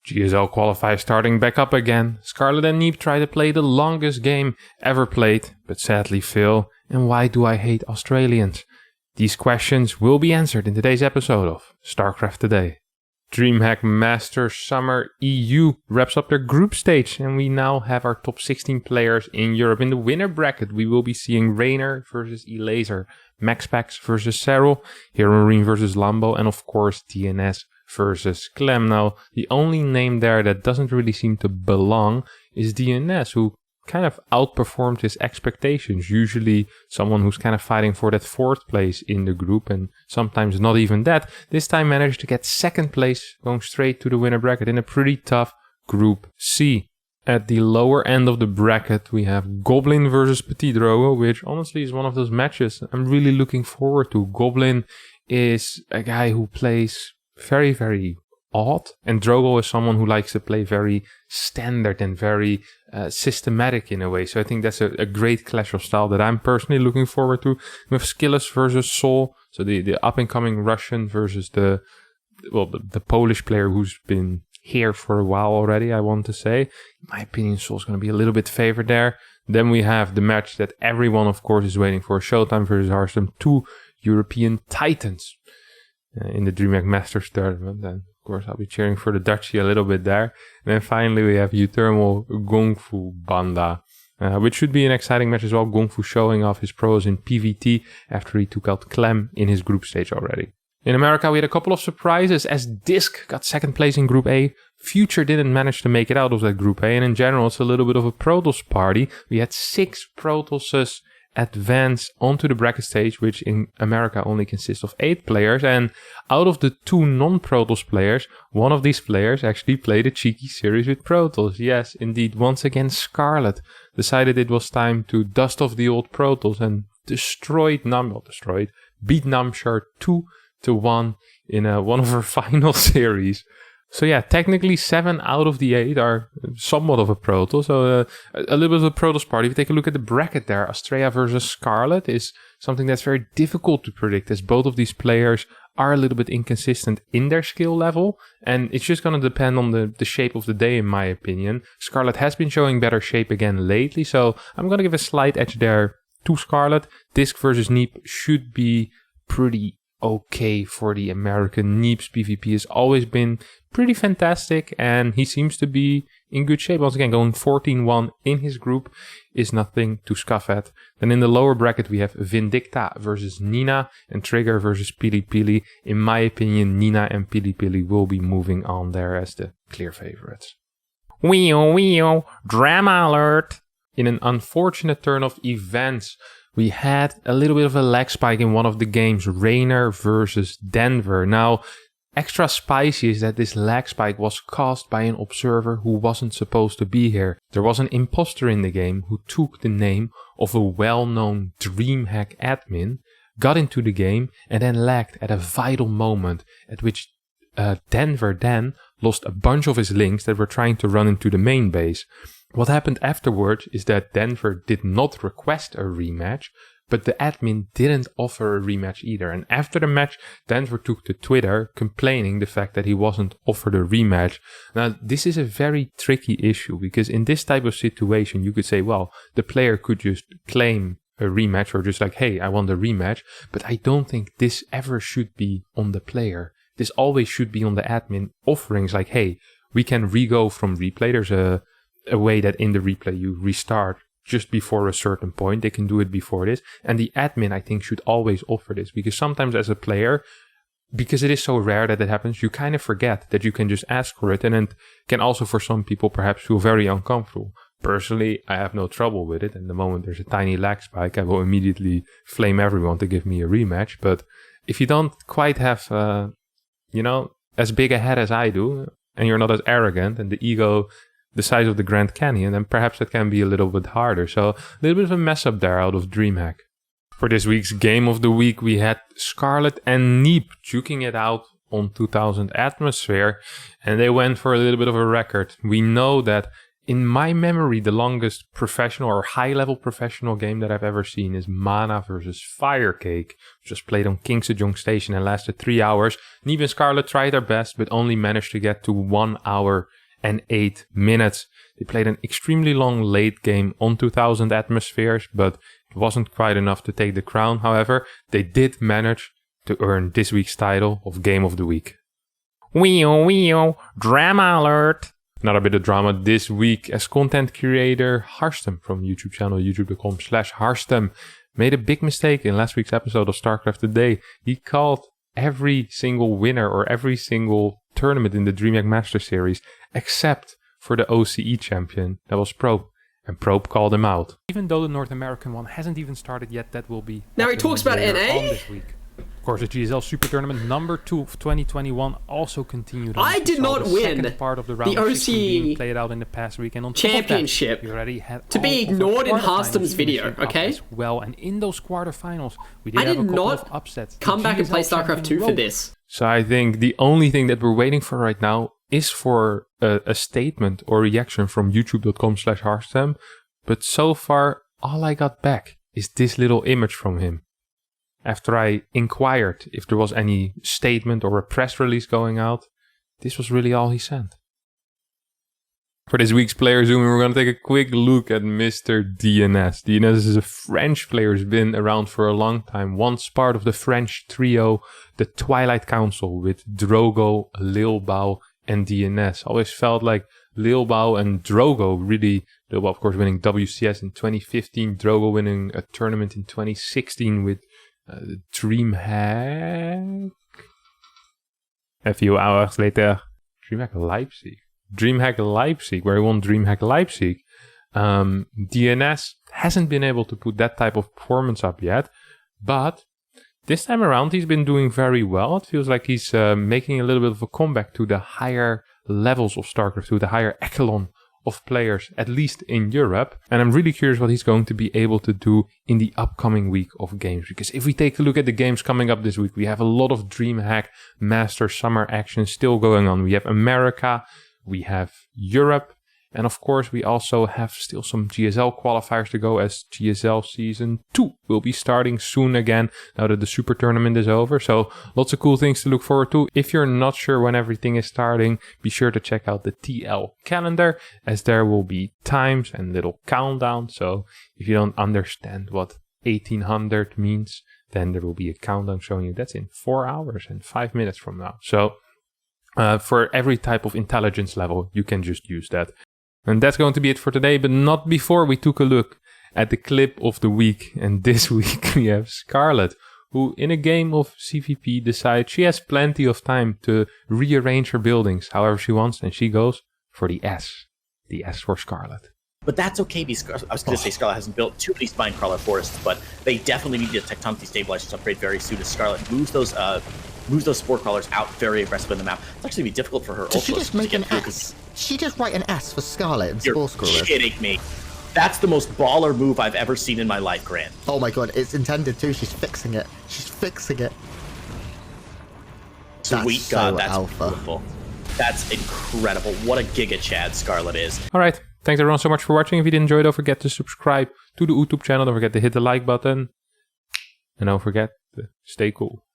GSL qualifier starting back up again. Scarlet and Neep try to play the longest game ever played, but sadly fail. And why do I hate Australians? These questions will be answered in today's episode of StarCraft Today. DreamHack Masters Summer EU wraps up their group stage, and we now have our top 16 players in Europe. In the winner bracket, we will be seeing Raynor versus Elaser, MaxPax versus Serral, Heroine versus Lambo, and of course DNS versus Clem. Now, the only name there that doesn't really seem to belong is DNS, who kind of outperformed his expectations. Usually someone who's kind of fighting for that 4th place in the group, and sometimes not even that. This time managed to get 2nd place, going straight to the winner bracket in a pretty tough Group C. At the lower end of the bracket, we have Goblin versus Petit Drogo, which honestly is one of those matches I'm really looking forward to. Goblin is a guy who plays very, very odd, and Drogo is someone who likes to play very standard and very systematic in a way. So I think that's a great clash of style that I'm personally looking forward to. We have Skillis versus Sol, so the up-and-coming Russian versus the Polish player who's been here for a while already, I want to say. In my opinion, Sol's going to be a little bit favored there. Then we have the match that everyone, of course, is waiting for, Showtime versus Harstem, 2 European Titans in the DreamHack Masters tournament. And of course, I'll be cheering for the Dutchie a little bit there. And then finally, we have Uthermal Gongfu Banda, which should be an exciting match as well. Gongfu showing off his pros in PvT after he took out Clem in his group stage already. In America, we had a couple of surprises as Disc got 2nd place in Group A. Future didn't manage to make it out of that Group A. And in general, it's a little bit of a Protoss party. We had 6 Protosses advance onto the bracket stage, which in America only consists of 8 players. And out of the 2 non-Protoss players, one of these players actually played a cheeky series with Protoss. Yes, indeed, once again Scarlet decided it was time to dust off the old Protoss and beat Namshar 2-1 in one of her final series. So yeah, technically 7 out of the 8 are somewhat of a Protoss. So a little bit of a Protoss party. If you take a look at the bracket there, Astrea versus Scarlet is something that's very difficult to predict, as both of these players are a little bit inconsistent in their skill level. And it's just going to depend on the shape of the day, in my opinion. Scarlet has been showing better shape again lately, so I'm going to give a slight edge there to Scarlet. Disc versus Neep should be pretty okay for the American. Neep's PvP has always been pretty fantastic, and he seems to be in good shape. Once again, going 14-1 in his group is nothing to scoff at. Then in the lower bracket, we have Vindicta versus Nina and Trigger versus Pili Pili. In my opinion, Nina and Pili Pili will be moving on there as the clear favorites. Wee-oh, drama alert! In an unfortunate turn of events, we had a little bit of a lag spike in one of the games, Raynor versus Denver. Now, extra spicy is that this lag spike was caused by an observer who wasn't supposed to be here. There was an imposter in the game who took the name of a well-known DreamHack admin, got into the game, and then lagged at a vital moment at which Denver then lost a bunch of his links that were trying to run into the main base. What happened afterwards is that Denver did not request a rematch, but the admin didn't offer a rematch either. And after the match, Denver took to Twitter complaining the fact that he wasn't offered a rematch. Now, this is a very tricky issue, because in this type of situation, you could say, well, the player could just claim a rematch or just like, hey, I want a rematch. But I don't think this ever should be on the player. This always should be on the admin offerings like, hey, we can re-go from replay. There's a way that in the replay you restart just before a certain point. They can do it before this. And the admin, I think, should always offer this, because sometimes as a player, because it is so rare that it happens, you kind of forget that you can just ask for it. And it can also, for some people, perhaps feel very uncomfortable. Personally, I have no trouble with it. And the moment there's a tiny lag spike, I will immediately flame everyone to give me a rematch. But if you don't quite have, as big a head as I do, and you're not as arrogant, and the ego the size of the Grand Canyon, then perhaps it can be a little bit harder. So a little bit of a mess up there out of DreamHack. For this week's Game of the Week, we had Scarlet and Neep duking it out on 2000 Atmosphere, and they went for a little bit of a record. We know that In my memory, the longest professional or high-level professional game that I've ever seen is Mana versus Firecake, which was played on King Sejong Station and lasted 3 hours. Neve and Scarlet tried their best, but only managed to get to 1 hour and 8 minutes. They played an extremely long late game on 2000 atmospheres, but it wasn't quite enough to take the crown. However, they did manage to earn this week's title of Game of the Week. Wee-oh, drama alert! Another bit of drama this week as content creator Harstem from YouTube channel youtube.com/Harstem made a big mistake in last week's episode of StarCraft Today. He called every single winner or every single tournament in the DreamHack Master Series except for the OCE champion, that was Probe. And Probe called him out. Even though the North American one hasn't even started yet, that will be... Now he talks about NA? This week. Of course, the GSL Super Tournament number 2 of 2021 also continued. I did not win the part of the round the of 16 being OCE played out in the past week, and on championship top of that, we already had to be ignored in Harstem's video, finishing up okay? as well, and in those quarterfinals, we did I have did a couple not of upsets. come back and play StarCraft 2 for this. So I think the only thing that we're waiting for right now is for a statement or reaction from youtube.com/Harstem. But so far, all I got back is this little image from him. After I inquired if there was any statement or a press release going out, this was really all he sent. For this week's Player Zoom, we're going to take a quick look at Mr. DNS. DNS is a French player who's been around for a long time. Once part of the French trio, the Twilight Council, with Drogo, Lil Bao, and DNS. Always felt like Lil Bao and Drogo really... Lil Bao, of course, winning WCS in 2015. Drogo winning a tournament in 2016 with DreamHack. A few hours later, DreamHack Leipzig, where he won DreamHack Leipzig. DNS hasn't been able to put that type of performance up yet, but this time around he's been doing very well. It feels like he's making a little bit of a comeback to the higher levels of StarCraft, to the higher echelon of players, at least in Europe. And I'm really curious what he's going to be able to do in the upcoming week of games. Because if we take a look at the games coming up this week, we have a lot of DreamHack Master Summer action still going on. We have America, we have Europe, and of course we also have still some GSL qualifiers to go, as GSL Season 2 will be starting soon again now that the Super Tournament is over. So lots of cool things to look forward to. If you're not sure when everything is starting, be sure to check out the TL calendar, as there will be times and little countdown. So if you don't understand what 1800 means, then there will be a countdown showing you that's in 4 hours and 5 minutes from now. So for every type of intelligence level, you can just use that. And that's going to be it for today, but not before we took a look at the clip of the week. And this week we have Scarlet, who in a game of CVP decides she has plenty of time to rearrange her buildings however she wants, and she goes for the S. The S for Scarlet. But that's okay, because I was going to say Scarlet hasn't built too many Spinecrawler forests, but they definitely need a tectonically stabilized upgrade very soon as Scarlet moves those Spore Crawlers out very aggressively on the map. It's actually be difficult for her Did also she just to make get an through. S? She just write an S for Scarlet and You're Spore Crawlers. kidding me. That's the most baller move I've ever seen in my life, Grant. Oh my god, it's intended too. She's fixing it. She's fixing it. Sweet That's God, so that's alpha. beautiful. That's incredible. What a Giga Chad Scarlet is. Alright, thanks everyone so much for watching. If you did enjoy, don't forget to subscribe to the YouTube channel. Don't forget to hit the like button. And don't forget to stay cool.